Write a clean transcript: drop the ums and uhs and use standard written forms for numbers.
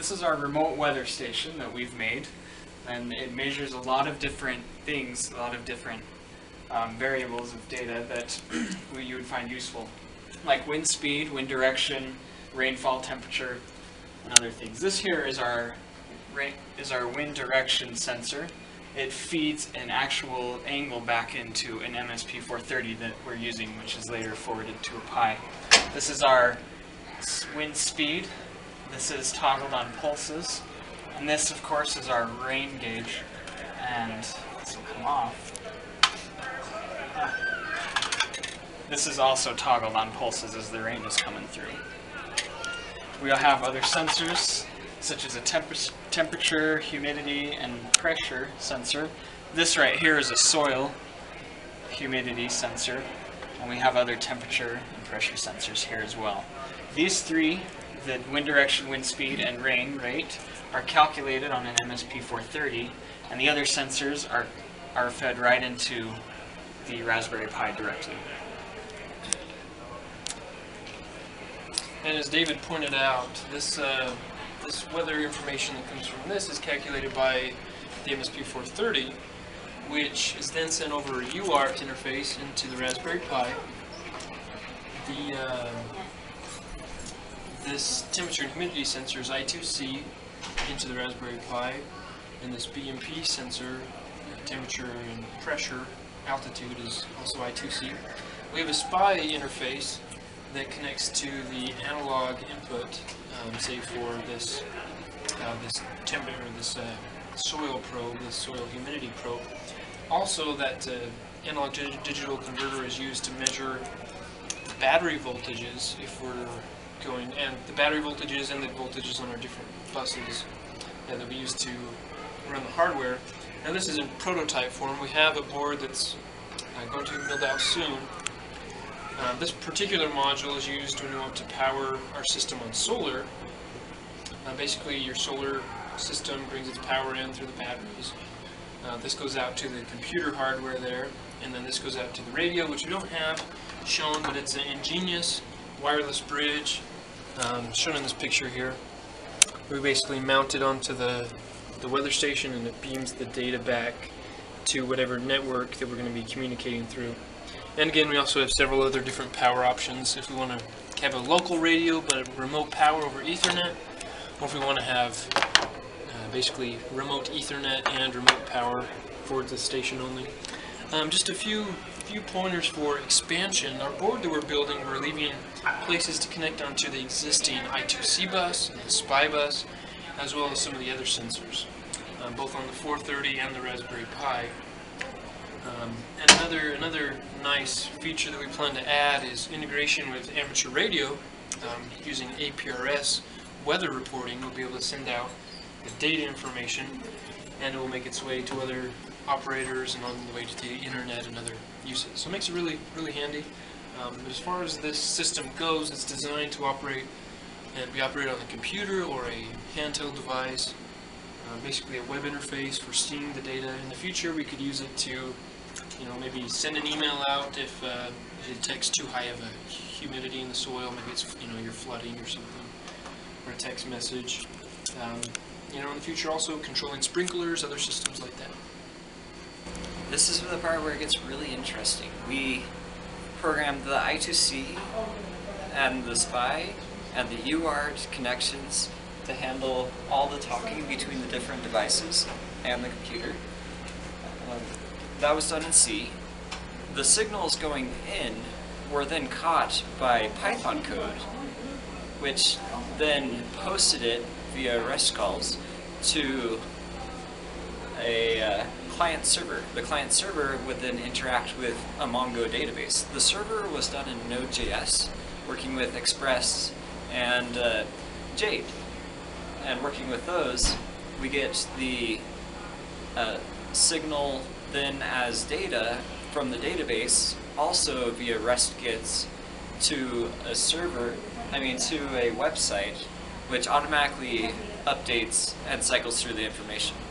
This is our remote weather station that we've made, and it measures a lot of different things, a lot of different variables of data that you would find useful, like wind speed, wind direction, rainfall, temperature, and other things. This here is our wind direction sensor. It feeds an actual angle back into an ECEN460 that we're using, which is later forwarded to a Pi. This is our wind speed. This is toggled on pulses. And this, of course, is our rain gauge. And this will come off. This is also toggled on pulses as the rain is coming through. We'll have other sensors, such as a temperature, humidity, and pressure sensor. This right here is a soil humidity sensor, and we have other temperature and pressure sensors here as well. These three, the wind direction, wind speed, and rain rate, are calculated on an ECEN460, and the other sensors are fed right into the Raspberry Pi directly. And as David pointed out, this weather information that comes from this is calculated by the ECEN460, which is then sent over a UART interface into the Raspberry Pi. This temperature and humidity sensor is I2C into the Raspberry Pi, and this BMP sensor, temperature and pressure, altitude, is also I2C. We have a SPI interface that connects to the analog input, say for this temperature, this soil probe, this soil humidity probe. Also, that analog to digital converter is used to measure battery voltages if we're going, and the battery voltages and the voltages on our different buses that we use to run the hardware. Now this is in prototype form. We have a board that's going to be milled out soon. This particular module is used when we want to power our system on solar. Basically, your solar system brings its power in through the batteries. This goes out to the computer hardware there, and then this goes out to the radio, which we don't have shown, but it's an ingenious wireless bridge shown in this picture here. We basically mount it onto the weather station, and it beams the data back to whatever network that we're going to be communicating through. And again, we also have several other different power options if we want to have a local radio but remote power over Ethernet, or if we want to have basically remote Ethernet and remote power for the station only. Just a few pointers for expansion. Our board that we're building, we're leaving places to connect onto the existing I2C bus, and the SPI bus, as well as some of the other sensors, both on the 430 and the Raspberry Pi. And another nice feature that we plan to add is integration with amateur radio. Using APRS weather reporting, we'll be able to send out the data information, and it will make its way to other operators and on the way to the internet and other uses. So it makes it really, really handy. As far as this system goes, it's designed to operate and be operated on a computer or a handheld device. Basically a web interface for seeing the data. In the future, we could use it to, maybe send an email out if it detects too high of a humidity in the soil. Maybe it's, you're flooding or something, or a text message. In the future, also controlling sprinklers, other systems like that. This is the part where it gets really interesting. We programmed the I2C and the SPI and the UART connections to handle all the talking between the different devices and the computer. That was done in C. The signals going in were then caught by Python code, which then posted it via REST calls to a client server. The client server would then interact with a Mongo database. The server was done in Node.js, working with Express and Jade. And working with those, we get the signal then as data from the database, also via REST GETs, to a server, to a website, which automatically updates and cycles through the information.